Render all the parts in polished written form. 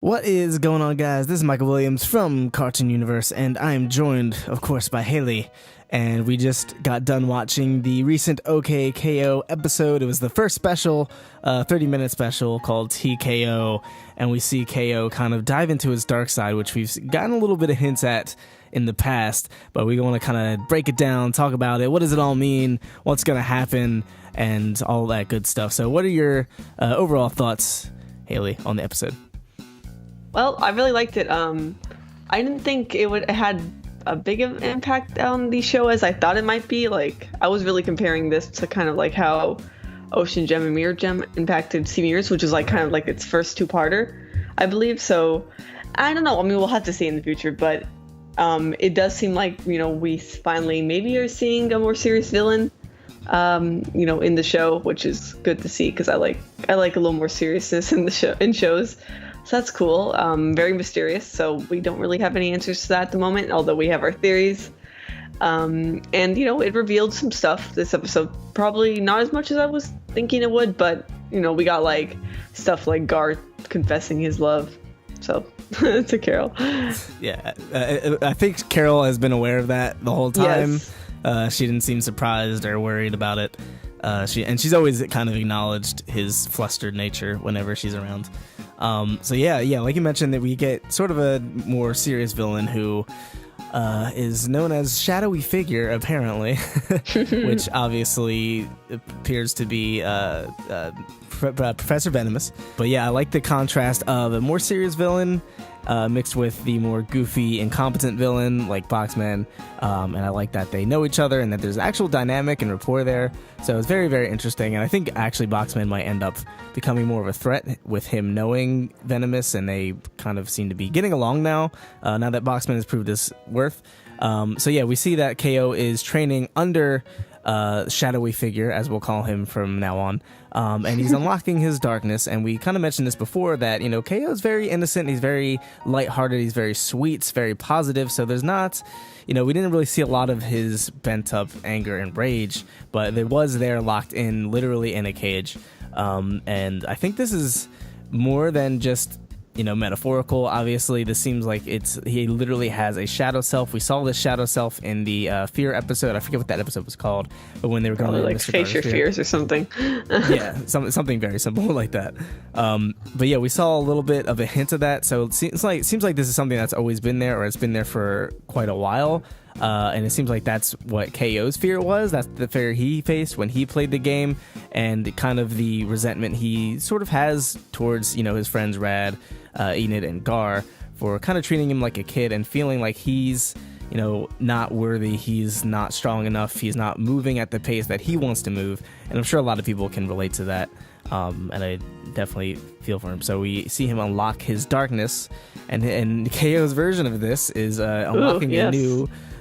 What is going on, guys? This is Michael Williams from Cartoon Universe, and I am joined, of course, by Haley. And we just got done watching the recent K.O episode. It was the first special, 30-minute special called T.K.O. And we see K.O kind of dive into his dark side, which we've gotten a little bit of hints at in the past. But we want to kind of break it down, talk about it. What does it all mean? What's going to happen? And all that good stuff. So what are your overall thoughts, Haley, on the episode? Well, I really liked it. I didn't think it had a big impact on the show as I thought it might be. Like, I was really comparing this to kind of like how Ocean Gem and Mirror Gem impacted Steven Universe, which is like kind of like its first two-parter, I believe. So, I don't know. I mean, we'll have to see in the future, but it does seem like, we finally maybe are seeing a more serious villain, in the show, which is good to see because I like a little more seriousness in shows. So that's cool. Very mysterious. So we don't really have any answers to that at the moment, although we have our theories. And, it revealed some stuff this episode. Probably not as much as I was thinking it would, but, we got like stuff like Gar confessing his love. So to Carol. Yeah, I think Carol has been aware of that the whole time. Yes. She didn't seem surprised or worried about it. She's always kind of acknowledged his flustered nature whenever she's around. So yeah, like you mentioned, that we get sort of a more serious villain who is known as Shadowy Figure, apparently, which obviously appears to be Professor Venomous. But yeah, I like the contrast of a more serious villain mixed with the more goofy, incompetent villain like Boxman, and I like that they know each other and that there's actual dynamic and rapport there. So it's very, very interesting, and I think actually Boxman might end up becoming more of a threat with him knowing Venomous, and they kind of seem to be getting along now that Boxman has proved his worth. So yeah, we see that K.O is training under Shadowy Figure, as we'll call him from now on, and he's unlocking his darkness. And we kind of mentioned this before, that K.O is very innocent, he's very lighthearted, he's very sweet, very positive. So there's not, we didn't really see a lot of his bent up anger and rage, but it was there locked in, literally in a cage. And I think this is more than just metaphorical. Obviously, this seems like he literally has a shadow self. We saw this shadow self in the fear episode. I forget what that episode was called, but when they were going to like face your fears or something. Yeah, something very simple like that. But yeah, we saw a little bit of a hint of that. So it seems like this is something that's always been there, or it's been there for quite a while. And it seems like that's what K.O.'s fear was. That's the fear he faced when he played the game, and kind of the resentment he sort of has towards, his friends Rad, Enid, and Gar for kind of treating him like a kid and feeling like he's, not worthy, he's not strong enough, he's not moving at the pace that he wants to move. And I'm sure a lot of people can relate to that. And I definitely feel for him. So we see him unlock his darkness, and K.O.'s version of this is unlocking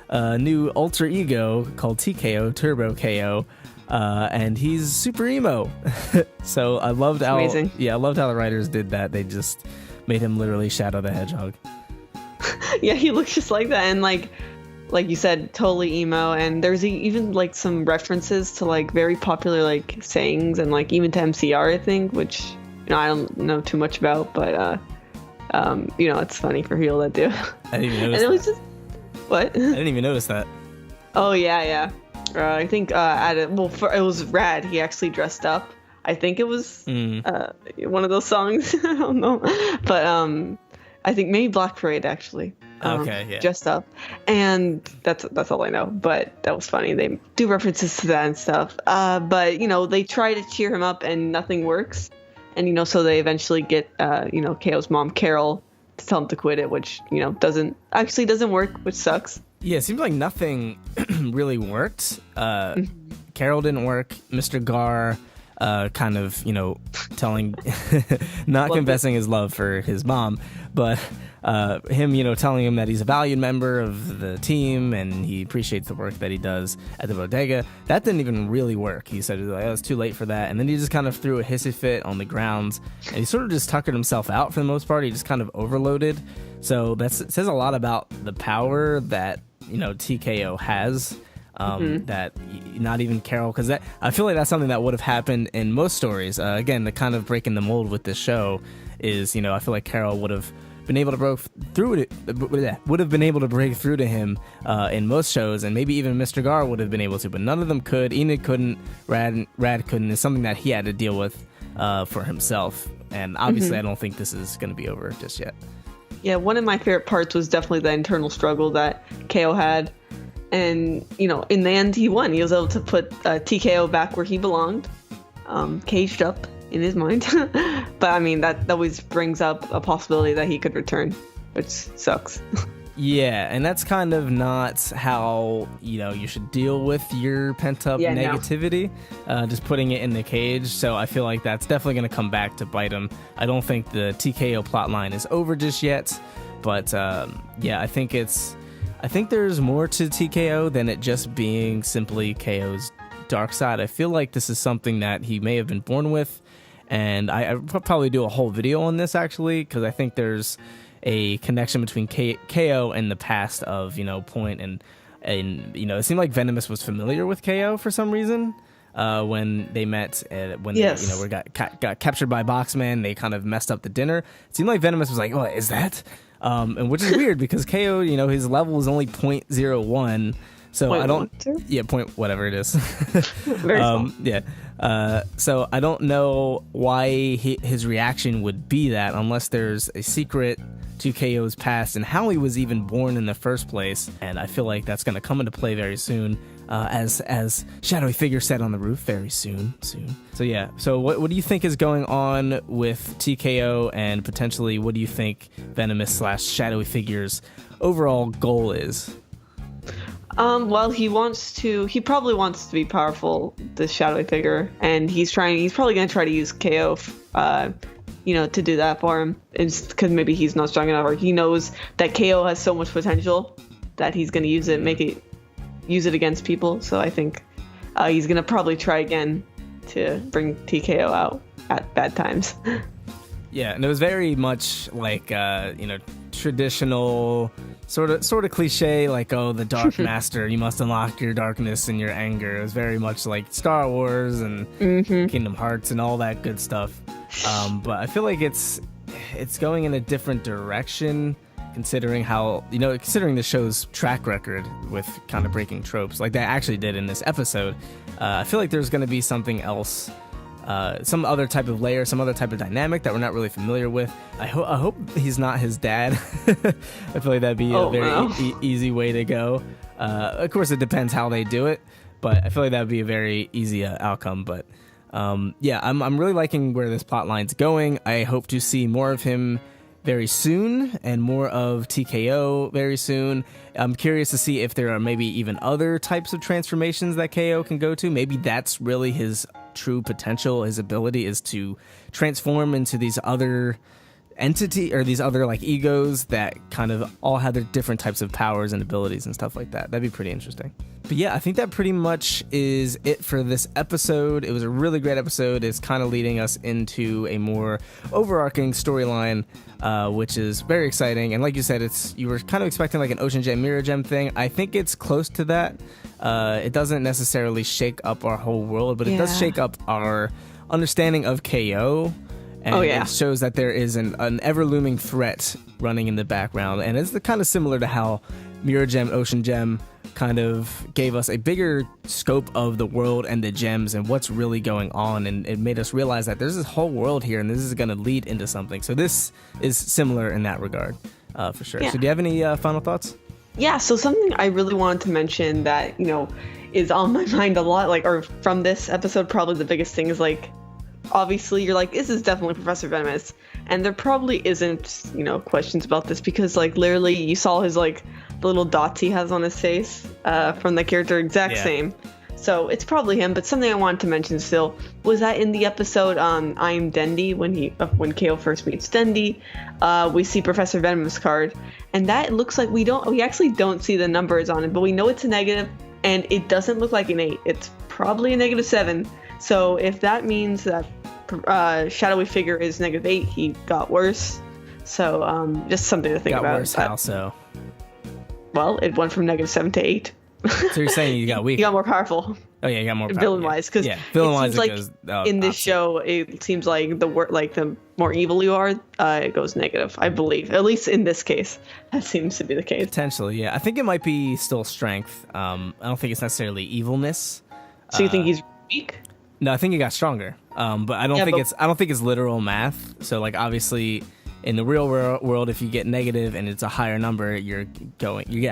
a new alter ego called T.K.O, Turbo K.O, and he's super emo. So I loved how the writers did that. They just made him literally Shadow the Hedgehog. Yeah, he looks just like that, and like you said, totally emo. And there's even like some references to like very popular like sayings, and like even to MCR, I think, which I don't know too much about, but it's funny for people that do. I didn't even notice. And it was just what? I didn't even notice that. Oh yeah. I think it was Rad. He actually dressed up. I think it was one of those songs. I don't know, but I think maybe Black Parade actually. Okay, yeah. Dressed up, and that's all I know. But that was funny. They do references to that and stuff. But they try to cheer him up, and nothing works. And so they eventually get K.O.'s mom Carol to tell him to quit it, which doesn't work, which sucks. Yeah, it seems like nothing really worked. Carol didn't work. Mr. Gar kind of, telling, not confessing his love for his mom, but him, telling him that he's a valued member of the team and he appreciates the work that he does at the bodega. That didn't even really work. He said, it's too late for that. And then he just kind of threw a hissy fit on the ground, and he sort of just tuckered himself out for the most part. He just kind of overloaded. So it says a lot about the power that, T.K.O has. That not even Carol, because I feel like that's something that would have happened in most stories. Again, the kind of breaking the mold with this show is, I feel like Carol would have been able to break through to him in most shows, and maybe even Mr. Gar would have been able to, but none of them could. Enid couldn't, Rad couldn't. It's something that he had to deal with for himself, and obviously I don't think this is going to be over just yet. Yeah, one of my favorite parts was definitely the internal struggle that K.O. had. And, in the end, he won. He was able to put T.K.O. back where he belonged, caged up in his mind. But, I mean, that always brings up a possibility that he could return, which sucks. Yeah, and that's kind of not how, you should deal with your pent-up negativity, just putting it in the cage. So I feel like that's definitely going to come back to bite him. I don't think the T.K.O. plotline is over just yet, but I think there's more to T.K.O. than it just being simply K.O.'s dark side. I feel like this is something that he may have been born with, and I probably do a whole video on this, actually, because I think there's a connection between K.O. and the past of, Point, and it seemed like Venomous was familiar with K.O. for some reason when they met, when yes. they got captured by Boxman. They kind of messed up the dinner. It seemed like Venomous was like, what is that? And which is weird because K.O., his level is only 0.01. So I don't, point whatever it is. Very small. So I don't know why his reaction would be that unless there's a secret to K.O.'s past and how he was even born in the first place. And I feel like that's going to come into play very soon, as Shadowy Figure said on the roof, very soon. So yeah. So what do you think is going on with T.K.O. and potentially what do you think Venomous / Shadowy Figure's overall goal is? Well, he probably wants to be powerful, the Shadowy Figure, and he's probably going to try to use K.O., to do that for him, because maybe he's not strong enough, or he knows that K.O. has so much potential that he's going to use it against people. So I think he's going to probably try again to bring T.K.O. out at bad times. Yeah, and it was very much like, traditional, sort of cliche, like, oh, the Dark Master, you must unlock your darkness and your anger. It was very much like Star Wars and Kingdom Hearts and all that good stuff. But I feel like it's going in a different direction, considering the show's track record with kind of breaking tropes, like they actually did in this episode. I feel like there's going to be something else. Some other type of layer, some other type of dynamic that we're not really familiar with. I hope he's not his dad. I feel like that'd be a very easy way to go. Of course, it depends how they do it, but I feel like that'd be a very easy outcome. But I'm really liking where this plotline's going. I hope to see more of him very soon and more of T.K.O. very soon. I'm curious to see if there are maybe even other types of transformations that K.O. can go to. Maybe that's really his true potential. His ability is to transform into these other entity or these other like egos that kind of all have their different types of powers and abilities and stuff like that. That'd be pretty interesting. But yeah, I think that pretty much is it for this episode. It was a really great episode. It's kind of leading us into a more overarching storyline, which is very exciting. And like you said, you were kind of expecting like an Ocean Gem, Mirror Gem thing. I think it's close to that. It doesn't necessarily shake up our whole world, but it does shake up our understanding of K.O. And it shows that there is an ever-looming threat running in the background. And it's kind of similar to how Mirror Gem, Ocean Gem kind of gave us a bigger scope of the world and the gems and what's really going on. And it made us realize that there's this whole world here and this is going to lead into something. So this is similar in that regard, for sure. Yeah. So do you have any final thoughts? Yeah, so something I really wanted to mention that, is on my mind a lot, or from this episode, probably the biggest thing is, obviously you're like, this is definitely Professor Venomous, and there probably isn't, questions about this, because, literally you saw his, the little dots he has on his face, from the character exact same. So it's probably him, but something I wanted to mention still was that in the episode I'm Dendy, when K.O. first meets Dendy, we see Professor Venomous card, and that looks like we actually don't see the numbers on it, but we know it's a negative, and it doesn't look like an 8. It's probably a -7. So if that means that Shadowy Figure is -8, he got worse. So just something to think about. Got worse how so? Well, it went from -7 to 8. So you're saying you got weaker? He got more powerful. Oh yeah, you got more power. Villain wise, because villain wise, like goes in this opposite. show, it seems like the more evil you are, it goes negative. I believe, at least in this case, that seems to be the case. Potentially, yeah. I think it might be still strength. I don't think it's necessarily evilness. So you think he's weak? No, I think he got stronger. But I don't think it's literal math. So like obviously in the real world, if you get negative and it's a higher number, you're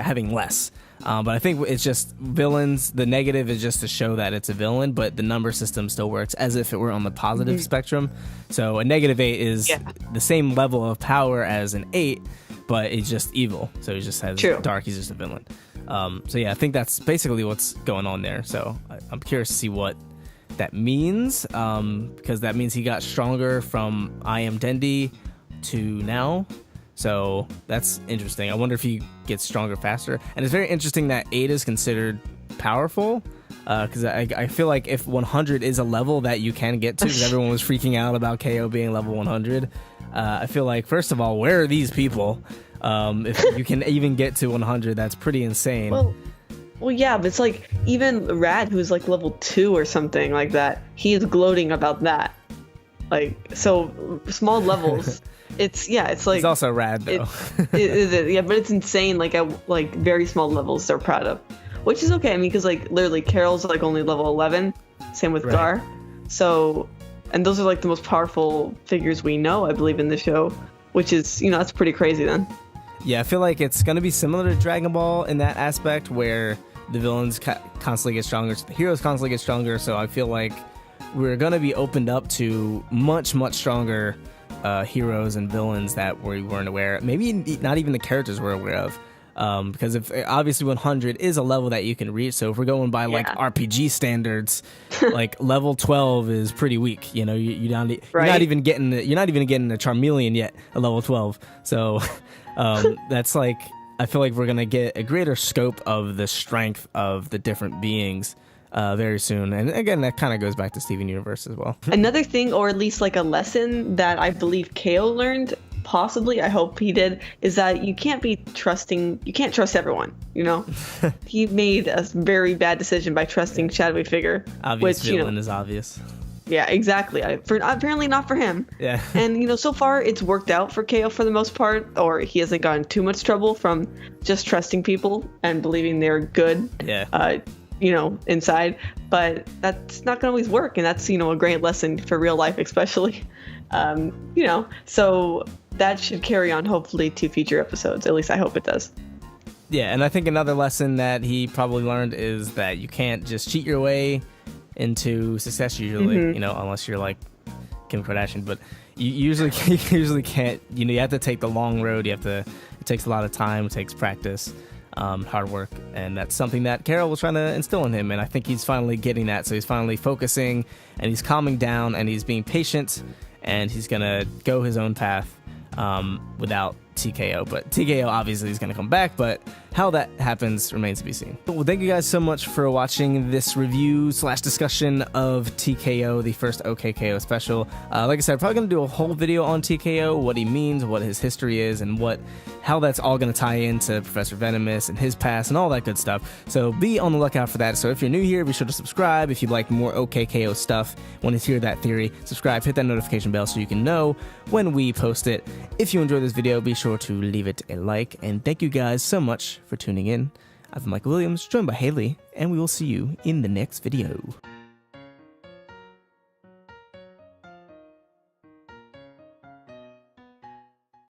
having less. But I think it's just villains. The negative is just to show that it's a villain, but the number system still works as if it were on the positive spectrum. So a -8 is the same level of power as an 8, but it's just evil. So he just has dark. He's just a villain. So yeah, I think that's basically what's going on there. So I'm curious to see what that means, because that means he got stronger from I Am Dendi to now. So that's interesting. I wonder if he gets stronger faster. And it's very interesting that 8 is considered powerful, because I feel like if 100 is a level that you can get to, because everyone was freaking out about K.O. being level 100, I feel like, first of all, where are these people? If you can even get to 100, that's pretty insane. Well, yeah, but it's like even Rad, who's like level 2 or something like that, he is gloating about that. Like, so small levels. It's like he's also rad though. Yeah, but it's insane. Like at like very small levels, they're proud of, which is okay. I mean, because like literally, Carol's like only level 11. Same with Gar. So, and those are like the most powerful figures we know, I believe, in the show, which is that's pretty crazy then. Yeah, I feel like it's gonna be similar to Dragon Ball in that aspect, where the villains constantly get stronger, so the heroes constantly get stronger. So I feel like we're gonna be opened up to much stronger heroes and villains that we weren't aware of. Maybe not even the characters we're aware of, because if obviously 100 is a level that you can reach. So if we're going by like RPG standards, like level 12 is pretty weak. You're not even getting a Charmeleon yet at level 12. So that's like, I feel like we're gonna get a greater scope of the strength of the different beings very soon. And again, that kind of goes back to Steven Universe as well. Another thing, or at least like a lesson that I believe K.O. learned, possibly, I hope he did, is that you can't trust everyone, He made a very bad decision by trusting Shadowy Figure. Obvious villain is obvious. Yeah, exactly. Apparently not for him. Yeah. And, so far it's worked out for K.O. for the most part, or he hasn't gotten too much trouble from just trusting people and believing they're good. Yeah. Inside, but that's not gonna always work, and that's a great lesson for real life, especially. So that should carry on hopefully to future episodes. At least I hope it does. Yeah, and I think another lesson that he probably learned is that you can't just cheat your way into success usually, unless you're like Kim Kardashian, but you usually can't. You have to take the long road. It takes a lot of time. It takes practice. Hard work, and that's something that Carol was trying to instill in him, and I think he's finally getting that. So he's finally focusing, and he's calming down, and he's being patient, and he's gonna go his own path without T.K.O. But T.K.O. obviously is gonna come back, but how that happens remains to be seen. Well, thank you guys so much for watching this review / discussion of T.K.O., the first OK.K.O. special. Like I said, I'm probably gonna do a whole video on T.K.O., what he means, what his history is, and how that's all going to tie into Professor Venomous and his past and all that good stuff. So be on the lookout for that. So if you're new here, be sure to subscribe. If you'd like more OK.K.O. stuff, want to hear that theory, subscribe, hit that notification bell so you can know when we post it. If you enjoyed this video, be sure to leave it a like. And thank you guys so much for tuning in. I've been Michael Williams, joined by Haley, and we will see you in the next video.